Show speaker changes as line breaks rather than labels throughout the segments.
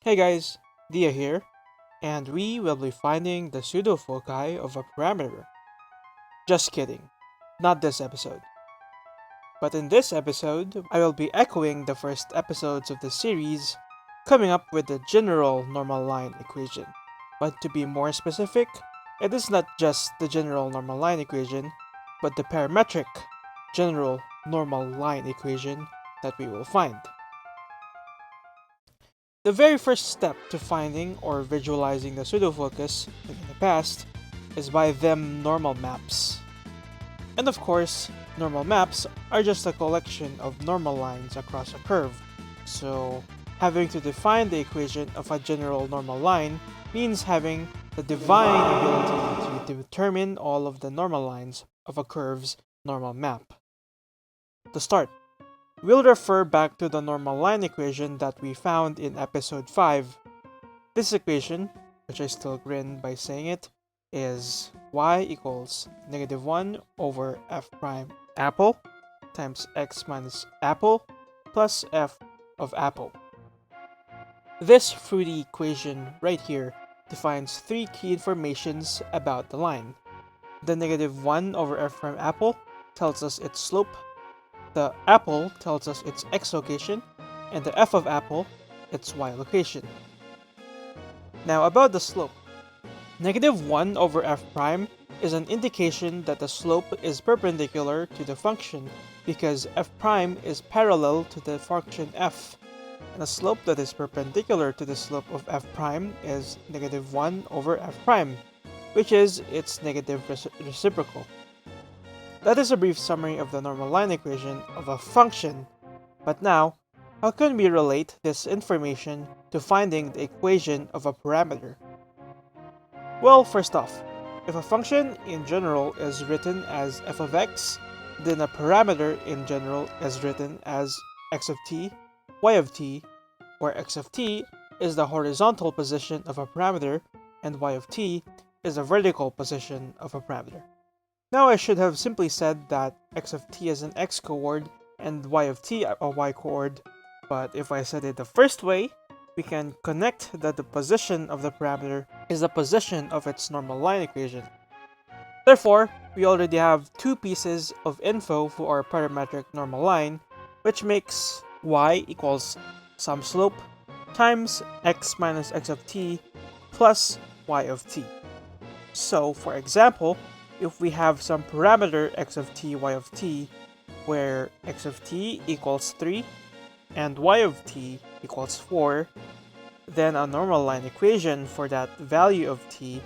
Hey guys, Dia here, and we will be finding the pseudo-foci of a parameter. Just kidding, not this episode. But in this episode, I will be echoing the first episodes of the series, coming up with the general normal line equation. But to be more specific, it is not just the general normal line equation, but the parametric general normal line equation that we will find. The very first step to finding or visualizing the pseudo-focus, like in the past, is by them normal maps. And of course, normal maps are just a collection of normal lines across a curve, so having to define the equation of a general normal line means having the divine ability to determine all of the normal lines of a curve's normal map. To start, we'll refer back to the normal line equation that we found in episode 5. This equation, which I still grin by saying it, is y equals -1 over f prime apple times x minus apple plus f of apple. This fruity equation right here defines three key informations about the line. The -1 over f prime apple tells us its slope, the apple tells us its x location, and the f of apple, its y location. Now about the slope. -1 over f prime is an indication that the slope is perpendicular to the function because f prime is parallel to the function f, and a slope that is perpendicular to the slope of f prime is -1 over f prime, which is its negative reciprocal. That is a brief summary of the normal line equation of a function, but now, how can we relate this information to finding the equation of a parameter? Well, first off, if a function in general is written as f of x, then a parameter in general is written as x of t, y of t, where x of t is the horizontal position of a parameter and y of t is the vertical position of a parameter. Now I should have simply said that x of t is an x coord and y of t a y coord, but if I said it the first way, we can connect that the position of the parameter is the position of its normal line equation. Therefore, we already have two pieces of info for our parametric normal line, which makes y equals some slope times x minus x of t plus y of t. So, for example, if we have some parameter x of t, y of t, where x of t equals 3 and y of t equals 4, then a normal line equation for that value of t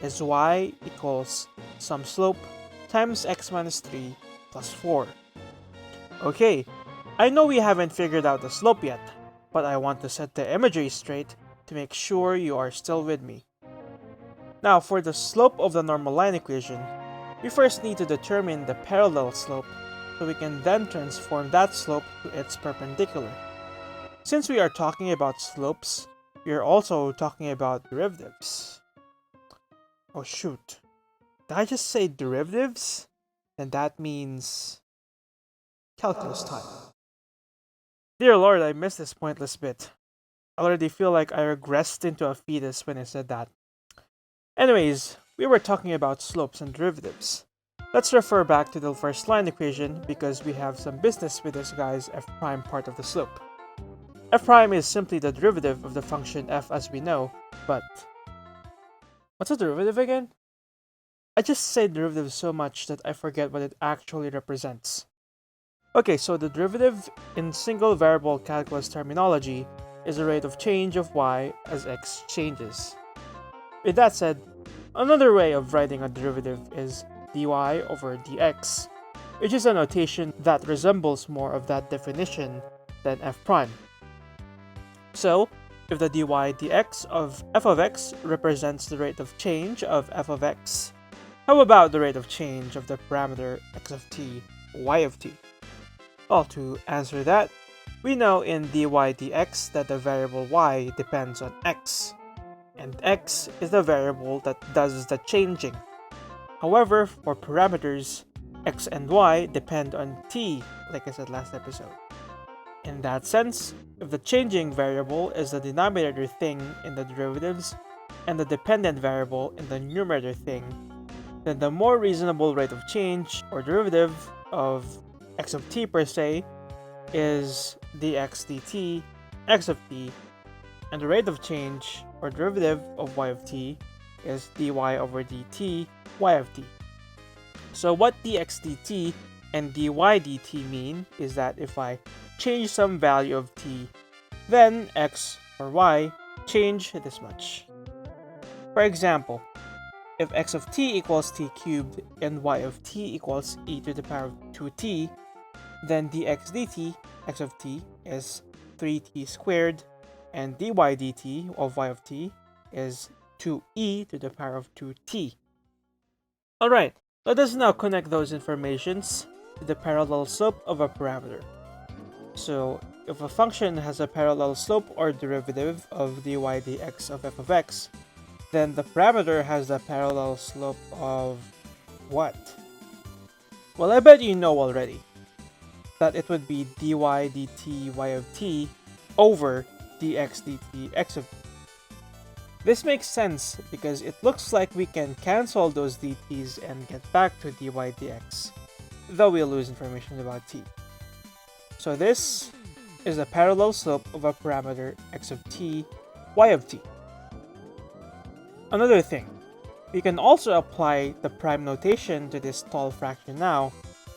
is y equals some slope times x minus 3 plus 4. Okay, I know we haven't figured out the slope yet, but I want to set the imagery straight to make sure you are still with me. Now, for the slope of the normal line equation, we first need to determine the parallel slope, so we can then transform that slope to its perpendicular. Since we are talking about slopes, we are also talking about derivatives. Oh shoot, did I just say derivatives? And that means calculus time. Dear Lord, I missed this pointless bit. I already feel like I regressed into a fetus when I said that. Anyways, we were talking about slopes and derivatives. Let's refer back to the first line equation because we have some business with this guy's f prime part of the slope. F prime is simply the derivative of the function f as we know, but what's a derivative again? I just say derivative so much that I forget what it actually represents. Okay, so the derivative in single variable calculus terminology is the rate of change of y as x changes. With that said, another way of writing a derivative is dy over dx, which is a notation that resembles more of that definition than f prime. So, if the dy dx of f of x represents the rate of change of f of x, how about the rate of change of the parameter x of t, y of t? Well, to answer that, we know in dy dx that the variable y depends on x, and x is the variable that does the changing. However, for parameters, x and y depend on t, like I said last episode. In that sense, if the changing variable is the denominator thing in the derivatives and the dependent variable in the numerator thing, then the more reasonable rate of change or derivative of x of t per se is dx dt x of t, and the rate of change or derivative of y of t is dy over dt y of t. So what dx dt and dy dt mean is that if I change some value of t, then x or y change this much. For example, if x of t equals t cubed and y of t equals e to the power of 2t, then dx dt x of t is 3t squared, and dy dt of y of t is 2e to the power of 2t. Alright, let us now connect those informations to the parallel slope of a parameter. So, if a function has a parallel slope or derivative of dy dx of f of x, then the parameter has the parallel slope of what? Well, I bet you know already that it would be dy dt y of t over dx dt x of t. This makes sense because it looks like we can cancel those dt's and get back to dy dx, though we'll lose information about t. So this is the parallel slope of a parameter x of t, y of t. Another thing, we can also apply the prime notation to this tall fraction now,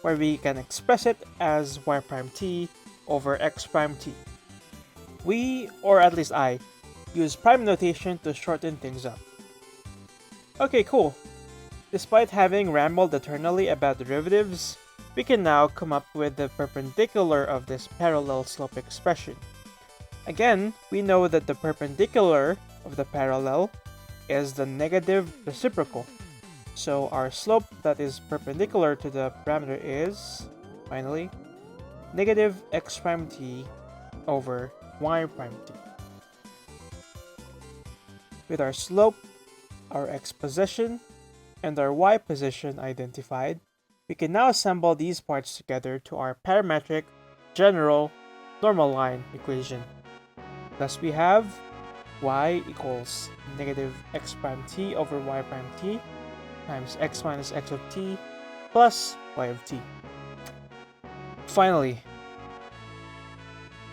where we can express it as y prime t over x prime t. We, or at least I, use prime notation to shorten things up. Okay, cool. Despite having rambled eternally about derivatives, we can now come up with the perpendicular of this parallel slope expression. Again, we know that the perpendicular of the parallel is the negative reciprocal. So our slope that is perpendicular to the parameter is, finally, negative x prime t over y prime t. With our slope, our x position, and our y position identified, we can now assemble these parts together to our parametric general normal line equation. Thus we have y equals negative x prime t over y prime t times x minus x of t plus y of t. Finally,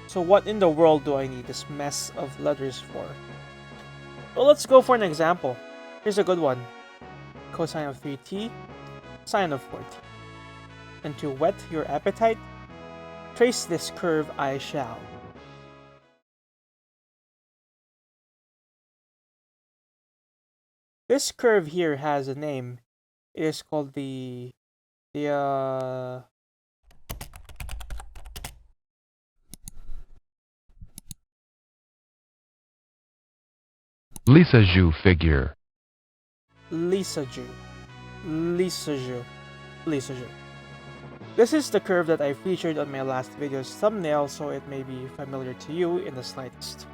so what in the world do I need this mess of letters for? Well, let's go for an example. Here's a good one. Cosine of 3t, sine of 4t. And to whet your appetite, trace this curve I shall. This curve here has a name. It is called the
Lissajous figure.
Lissajous. This is the curve that I featured on my last video's thumbnail, so it may be familiar to you in the slightest.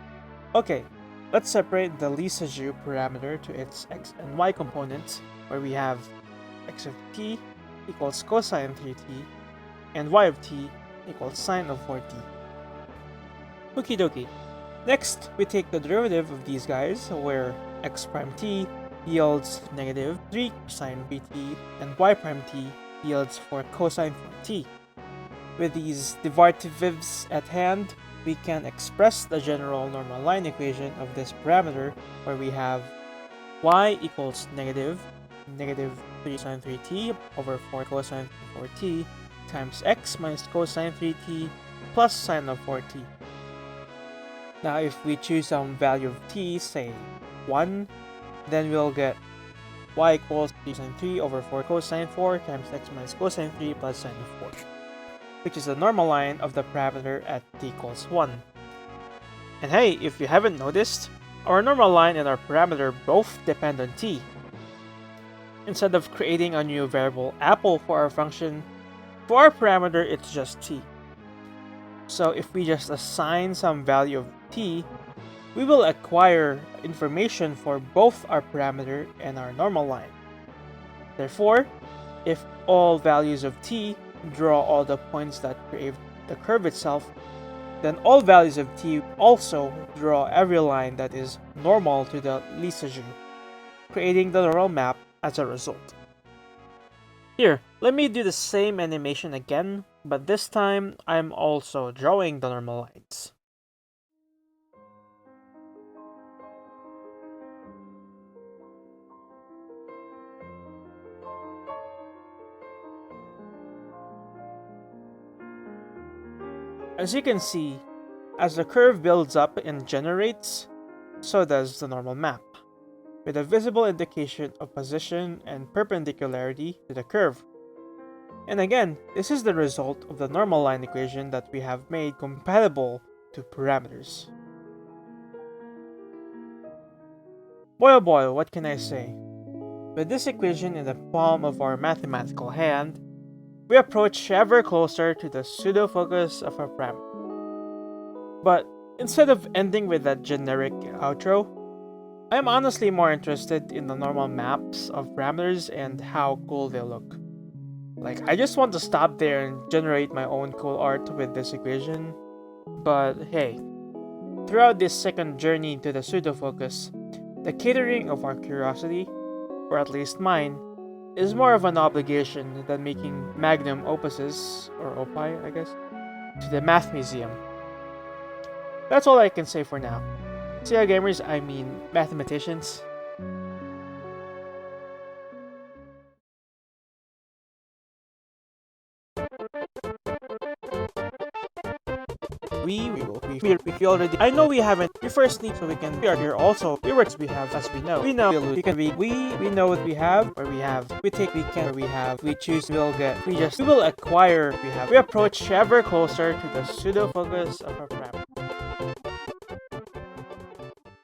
Okay, let's separate the Lissajous parameter to its x and y components, where we have x of t equals cosine 3t and y of t equals sine of 4t. Okie dokie. Next, we take the derivative of these guys, where x prime t yields negative 3 sine 3t and y prime t yields 4 cosine 4t. With these derivatives at hand, we can express the general normal line equation of this parameter, where we have y equals negative 3 sine 3t over 4 cosine 4t times x minus cosine 3t plus sine of 4t. Now if we choose some value of t, say 1, then we'll get y equals 3 sine 3 over 4 cosine 4 times x minus cosine 3 plus sine of 4, which is the normal line of the parameter at t equals 1. And hey, if you haven't noticed, our normal line and our parameter both depend on t. Instead of creating a new variable apple for our function, for our parameter it's just t. So if we just assign some value of t, we will acquire information for both our parameter and our normal line. Therefore, if all values of t draw all the points that create the curve itself, then all values of t also draw every line that is normal to the Liszt, creating the normal map as a result. Here, let me do the same animation again, but this time I'm also drawing the normal lines. As you can see, as the curve builds up and generates, so does the normal map, with a visible indication of position and perpendicularity to the curve. And again, this is the result of the normal line equation that we have made compatible to parameters. Boy oh boy, what can I say? With this equation in the palm of our mathematical hand, we approach ever closer to the pseudo-focus of a parameter. But instead of ending with that generic outro, I'm honestly more interested in the normal maps of parameters and how cool they look. Like, I just want to stop there and generate my own cool art with this equation. But hey, throughout this second journey to the pseudo-focus, the catering of our curiosity, or at least mine, is more of an obligation than making magnum opuses, or opie, I guess, to the math museum. That's all I can say for now. See ya, gamers, I mean mathematicians. We already. I know we haven't. We first need so we can. We are here also. We words we have as we know. We know we can be. We know what we have or we have. We take we can or we have. We choose. We'll get. We will acquire. We have. We approach ever closer to the pseudo focus of our parameter.